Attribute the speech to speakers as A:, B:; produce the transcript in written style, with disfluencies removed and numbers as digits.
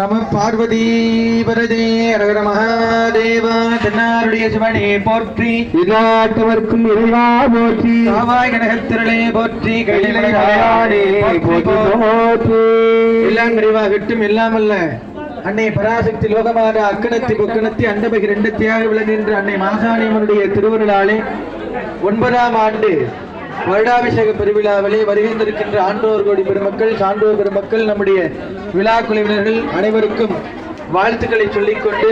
A: நம பார்வதி வரதே அரகர மகாதேவா. தென்னாருடைய சிவனே போற்றி,
B: இதாட்டவர்க்கும் இறைவா போற்றி,
A: காவாய் கனகத்திரளே போற்றி, கையிலே போற்றி. எல்லாம் நிறைவாகட்டும். எல்லாமல்ல அன்னை பராசக்தி லோகமான அக்கணத்தி பொக்கணத்தி அண்டபகி ரெண்டத்தியாக விளங்குகின்ற அன்னை மாசாணியம்மனுடைய திருவருளாலே 9ஆம் ஆண்டு வருடாபிஷேக பெருவிழாவிலே வருகின்றிருக்கின்ற ஆண்டோர் கோடி பெருமக்கள், சான்றோர் பெருமக்கள், நம்முடைய விழா குழுவினர்கள் அனைவருக்கும் வாழ்த்துக்களை சொல்லிக்கொண்டு